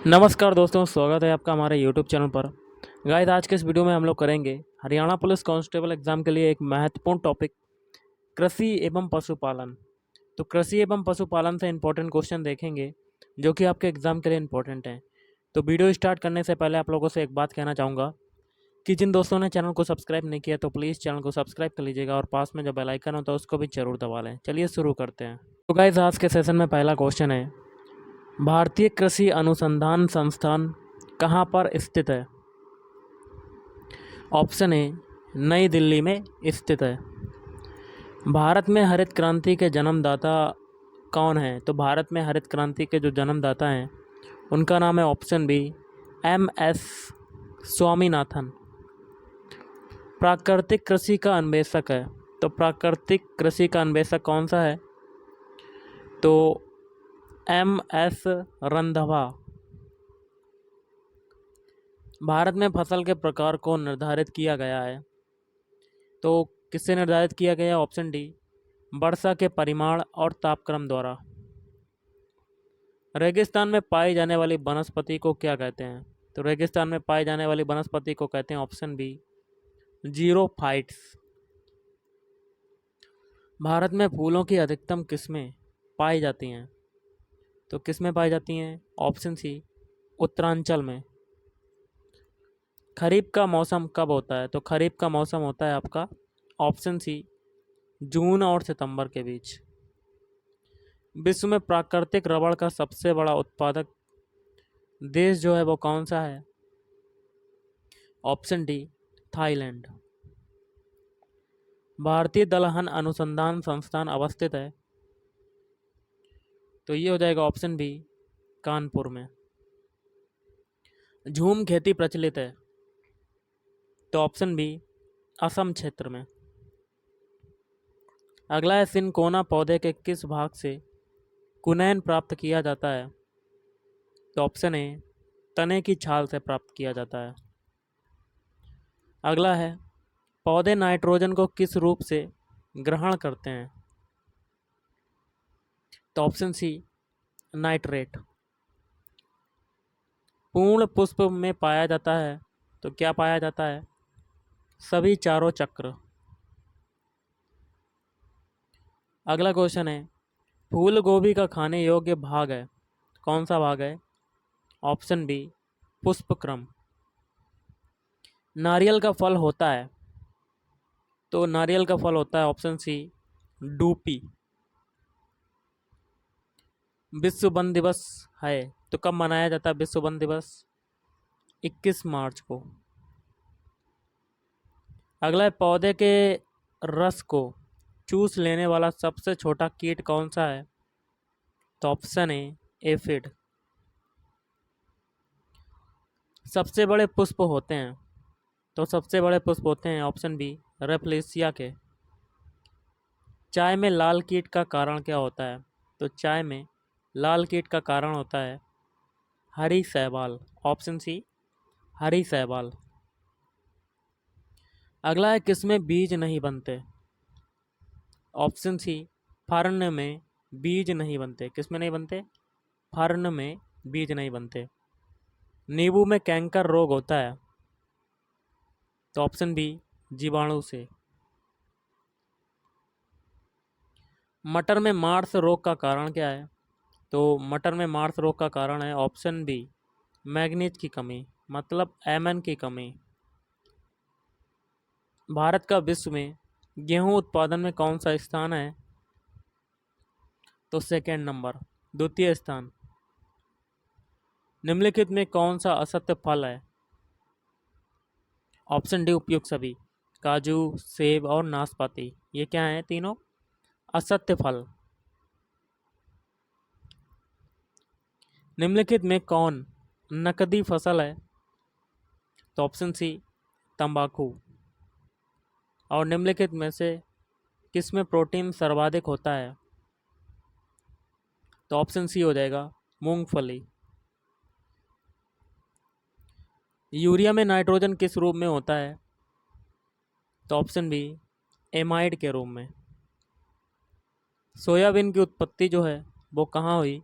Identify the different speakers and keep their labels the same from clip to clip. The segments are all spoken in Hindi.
Speaker 1: नमस्कार दोस्तों, स्वागत है आपका हमारे यूट्यूब चैनल पर। गाइस, आज के इस वीडियो में हम लोग करेंगे हरियाणा पुलिस कांस्टेबल एग्जाम के लिए एक महत्वपूर्ण टॉपिक, कृषि एवं पशुपालन। तो कृषि एवं पशुपालन से इंपॉर्टेंट क्वेश्चन देखेंगे जो कि आपके एग्जाम के लिए इंपॉर्टेंट हैं। तो वीडियो स्टार्ट करने से पहले आप लोगों से एक बात कहना चाहूँगा कि जिन दोस्तों ने चैनल को सब्सक्राइब नहीं किया तो प्लीज़ चैनल को सब्सक्राइब कर लीजिएगा और पास में जो बेल आइकन होता है उसको भी जरूर दबा लें। चलिए शुरू करते हैं। तो गाइस, आज के सेशन में पहला क्वेश्चन है, भारतीय कृषि अनुसंधान संस्थान कहाँ पर स्थित है? ऑप्शन ए, नई दिल्ली में स्थित है। भारत में हरित क्रांति के जन्मदाता कौन है? तो भारत में हरित क्रांति के जो जन्मदाता हैं उनका नाम है ऑप्शन बी, एम.एस. स्वामीनाथन। प्राकृतिक कृषि का अन्वेषक है। तो प्राकृतिक कृषि का अन्वेषक कौन सा है? तो एम.एस. रंधावा। भारत में फसल के प्रकार को निर्धारित किया गया है। तो किससे निर्धारित किया गया है? ऑप्शन डी, वर्षा के परिमाण और तापक्रम द्वारा। रेगिस्तान में पाई जाने वाली वनस्पति को क्या कहते हैं? तो रेगिस्तान में पाई जाने वाली वनस्पति को कहते हैं ऑप्शन बी, जीरोफाइट्स। भारत में फूलों की अधिकतम किस्में पाई जाती हैं। तो किसमें पाई जाती हैं? ऑप्शन सी, उत्तरांचल में। खरीफ का मौसम कब होता है? तो खरीफ का मौसम होता है आपका ऑप्शन सी, जून और सितंबर के बीच। विश्व में प्राकृतिक रबड़ का सबसे बड़ा उत्पादक देश जो है वो कौन सा है? Option D, Thailand. भारतीय दलहन अनुसंधान संस्थान अवस्थित है। तो ये हो जाएगा ऑप्शन बी, कानपुर में। झूम खेती प्रचलित है। तो ऑप्शन बी, असम क्षेत्र में। अगला है, सिनकोना पौधे के किस भाग से कुनैन प्राप्त किया जाता है? तो ऑप्शन ए, तने की छाल से प्राप्त किया जाता है। अगला है, पौधे नाइट्रोजन को किस रूप से ग्रहण करते हैं? तो ऑप्शन सी, नाइट्रेट। पूर्ण पुष्प में पाया जाता है। तो क्या पाया जाता है? सभी चारों चक्र। अगला क्वेश्चन है, फूल गोभी का खाने योग्य भाग है, कौन सा भाग है? ऑप्शन बी, पुष्पक्रम। नारियल का फल होता है। तो नारियल का फल होता है ऑप्शन सी, डूपी। विश्व वन दिवस है तो कब मनाया जाता है विश्व वन दिवस? 21 मार्च को। अगला है, पौधे के रस को चूस लेने वाला सबसे छोटा कीट कौन सा है? तो ऑप्शन ए, एफिड। सबसे बड़े पुष्प होते हैं। तो सबसे बड़े पुष्प होते हैं ऑप्शन बी, रेफलेशिया के। चाय में लाल कीट का कारण क्या होता है? तो चाय में लाल कीट का कारण होता है हरी शैवाल। ऑप्शन सी, हरी शैवाल। अगला है, किसमें बीज नहीं बनते? ऑप्शन सी, फर्न में बीज नहीं बनते। किसमें नहीं बनते? फर्न में बीज नहीं बनते। नींबू में कैंकर रोग होता है। तो ऑप्शन बी, जीवाणु से। मटर में मार्स रोग का कारण क्या है? तो मटर में मार्स रोग का कारण है ऑप्शन बी, मैग्नीज की कमी, मतलब एमएन की कमी। भारत का विश्व में गेहूं उत्पादन में कौन सा स्थान है? तो सेकेंड नंबर, द्वितीय स्थान। निम्नलिखित में कौन सा असत्य फल है? ऑप्शन डी, उपयुक्त सभी। काजू, सेब और नाशपाती, ये क्या है? तीनों असत्य फल। निम्नलिखित में कौन नकदी फसल है? तो ऑप्शन सी, तंबाकू। और निम्नलिखित में से किसमें प्रोटीन सर्वाधिक होता है? तो ऑप्शन सी हो जाएगा, मूंगफली। यूरिया में नाइट्रोजन किस रूप में होता है? तो ऑप्शन बी, एमाइड के रूप में। सोयाबीन की उत्पत्ति जो है वो कहाँ हुई?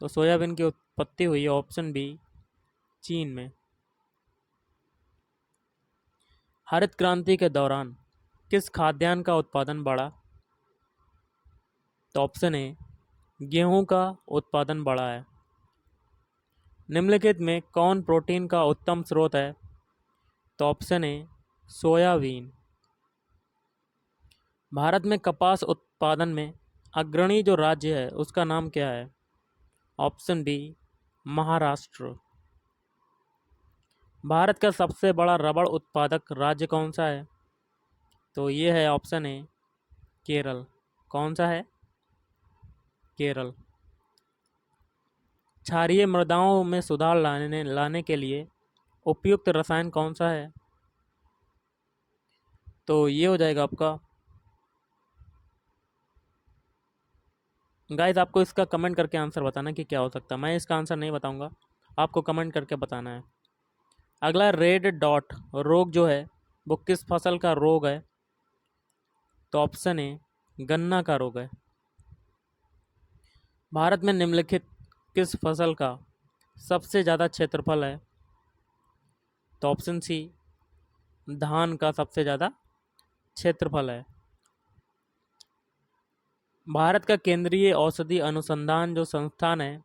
Speaker 1: तो सोयाबीन की उत्पत्ति हुई है? ऑप्शन बी चीन में। हरित क्रांति के दौरान किस खाद्यान्न का उत्पादन बढ़ा? तो ऑप्शन ए गेहूं का उत्पादन बढ़ा है। निम्नलिखित में कौन प्रोटीन का उत्तम स्रोत है? तो ऑप्शन ए सोयाबीन। भारत में कपास उत्पादन में अग्रणी जो राज्य है उसका नाम क्या है? Option B Maharashtra. भारत का सबसे बड़ा रबड़ उत्पादक राज्य कौन सा है? तो ये है ऑप्शन ए केरल। कौन सा है? केरल। क्षारीय मृदाओं में सुधार लाने के लिए उपयुक्त रसायन कौन सा है? तो ये हो जाएगा आपका, गाइस आपको इसका कमेंट करके आंसर बताना कि क्या हो सकता है। मैं इसका आंसर नहीं बताऊंगा, आपको कमेंट करके बताना है। अगला रेड डॉट रोग जो है वो किस फसल का रोग है? तो ऑप्शन ए गन्ना का रोग है। भारत में निम्नलिखित किस फसल का सबसे ज़्यादा क्षेत्रफल है? तो ऑप्शन सी धान का सबसे ज़्यादा क्षेत्रफल है। भारत का केंद्रीय औषधि अनुसंधान जो संस्थान है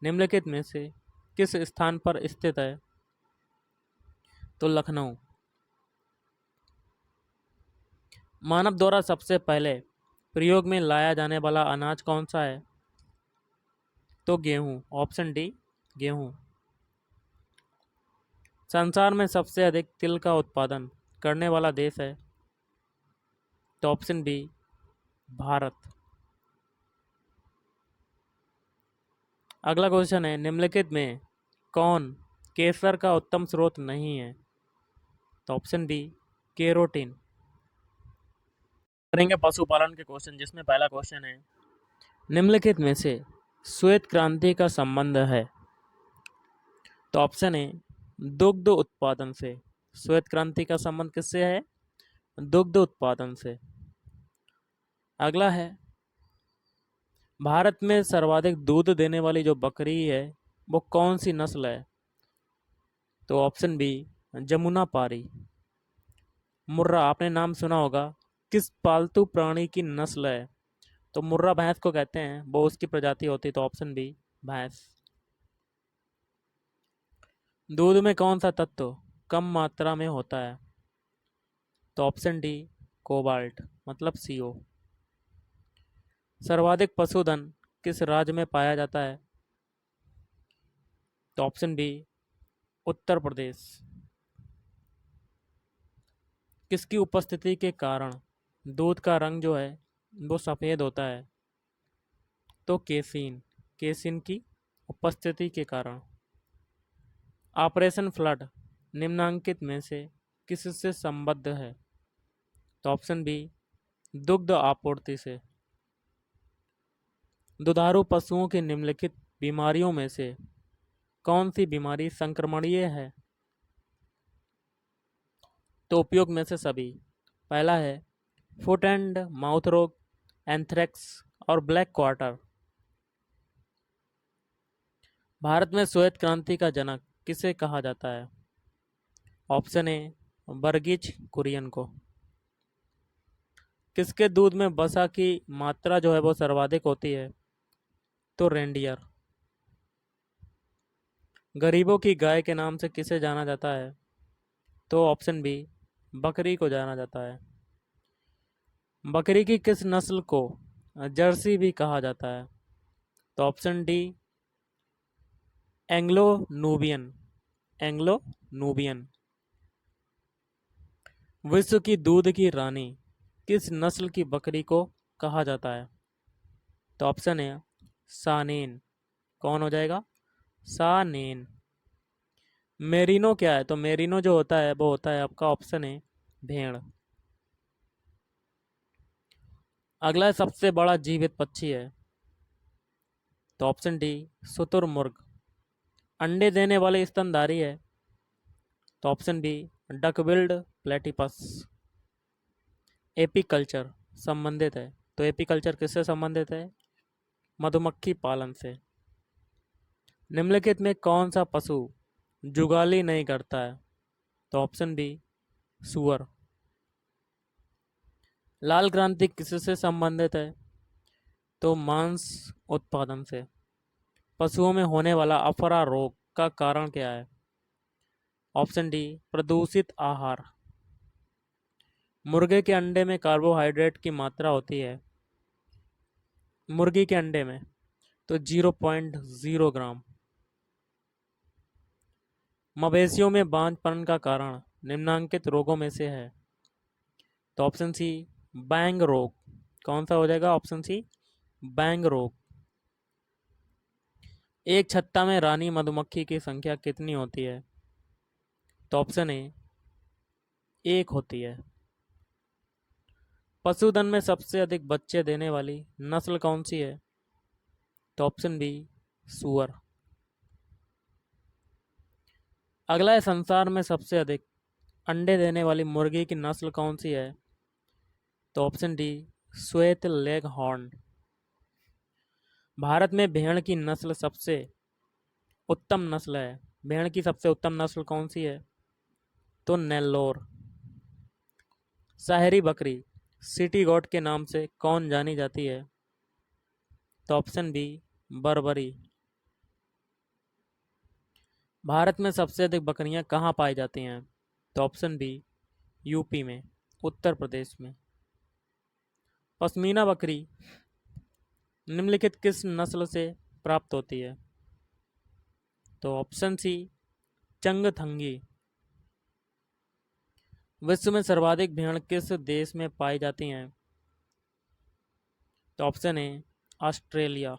Speaker 1: निम्नलिखित में से किस स्थान पर स्थित है? तो लखनऊ। मानव द्वारा सबसे पहले प्रयोग में लाया जाने वाला अनाज कौन सा है? तो गेहूं। ऑप्शन डी गेहूं। संसार में सबसे अधिक तिल का उत्पादन करने वाला देश है? तो ऑप्शन बी भारत। अगला क्वेश्चन है निम्नलिखित में कौन केसर का उत्तम स्रोत नहीं है? तो ऑप्शन बी केरोटीन। करेंगे पशुपालन के क्वेश्चन, जिसमें पहला क्वेश्चन है निम्नलिखित में से श्वेत क्रांति का संबंध है? तो ऑप्शन ए दुग्ध उत्पादन से। श्वेत क्रांति का संबंध किससे है? दुग्ध उत्पादन से। अगला है भारत में सर्वाधिक दूध देने वाली जो बकरी है वो कौन सी नस्ल है? तो ऑप्शन बी जमुना पारी। मुर्रा आपने नाम सुना होगा, किस पालतू प्राणी की नस्ल है? तो मुर्रा भैंस को कहते हैं, वो उसकी प्रजाति होती है। तो ऑप्शन बी भैंस। दूध में कौन सा तत्व कम मात्रा में होता है? तो ऑप्शन डी कोबाल्ट मतलब CO। सर्वाधिक पशुधन किस राज्य में पाया जाता है? तो ऑप्शन बी उत्तर प्रदेश। किसकी उपस्थिति के कारण दूध का रंग जो है वो सफ़ेद होता है? तो केसिन। केसिन की उपस्थिति के कारण। ऑपरेशन फ्लड निम्नांकित में से किससे संबद्ध है? तो ऑप्शन बी दुग्ध आपूर्ति से। दुधारू पशुओं की निम्नलिखित बीमारियों में से कौन सी बीमारी संक्रमणीय है? तो उपयोग में से सभी। पहला है फुट एंड माउथ रोग, एंथ्रेक्स और ब्लैक क्वार्टर। भारत में श्वेत क्रांति का जनक किसे कहा जाता है? ऑप्शन ए वर्गीज कुरियन को। किसके दूध में वसा की मात्रा जो है वो सर्वाधिक होती है? तो रेंडियर। गरीबों की गाय के नाम से किसे जाना जाता है? तो ऑप्शन बी बकरी को जाना जाता है। बकरी की किस नस्ल को जर्सी भी कहा जाता है? तो option D Anglo Nubian. Anglo Nubian. विश्व की दूध की रानी किस नस्ल की बकरी को कहा जाता है? तो ऑप्शन है सानेन। कौन हो जाएगा? सानेन। मेरिनो क्या है? तो मेरिनो जो होता है वो होता है आपका ऑप्शन है भेड़। अगला सबसे बड़ा जीवित पक्षी है? तो ऑप्शन डी शुतुरमुर्ग। अंडे देने वाले स्तनधारी है? तो option B duckbilled platypus. Apiculture संबंधित है? तो एपीकल्चर किससे संबंधित है? मधुमक्खी पालन से। निम्नलिखित में कौन सा पशु जुगाली नहीं करता है? तो ऑप्शन बी सुअर। लाल क्रांति किससे संबंधित है? तो मांस उत्पादन से। पशुओं में होने वाला अफरा रोग का कारण क्या है? ऑप्शन डी प्रदूषित आहार। मुर्गे के अंडे में कार्बोहाइड्रेट की मात्रा होती है, मुर्गी के अंडे में, तो 0.0 ग्राम। मवेशियों में बांझपन का कारण निम्नांकित रोगों में से है? तो ऑप्शन सी बैंग रोग। कौन सा हो जाएगा? ऑप्शन सी बैंग रोग। एक छत्ता में रानी मधुमक्खी की संख्या कितनी होती है? तो ऑप्शन ए 1 होती है। पशुधन में सबसे अधिक बच्चे देने वाली नस्ल कौन सी है? तो ऑप्शन बी सुअर। अगला है, संसार में सबसे अधिक अंडे देने वाली मुर्गी की नस्ल कौन सी है? तो ऑप्शन डी श्वेत लेग हॉर्न। भारत में भेड़ की नस्ल सबसे उत्तम नस्ल है, भेड़ की सबसे उत्तम नस्ल कौन सी है? तो नेल्लोर। शहरी बकरी सिटी गोट के नाम से कौन जानी जाती है? तो ऑप्शन बी बर्बरी। भारत में सबसे अधिक बकरियां कहाँ पाई जाती हैं? तो ऑप्शन बी यूपी में, उत्तर प्रदेश में। पश्मीना बकरी निम्नलिखित किस नस्ल से प्राप्त होती है? तो ऑप्शन सी चंगथंगी। विश्व में सर्वाधिक भेड़ किस देश में पाई जाती हैं? तो ऑप्शन ए ऑस्ट्रेलिया।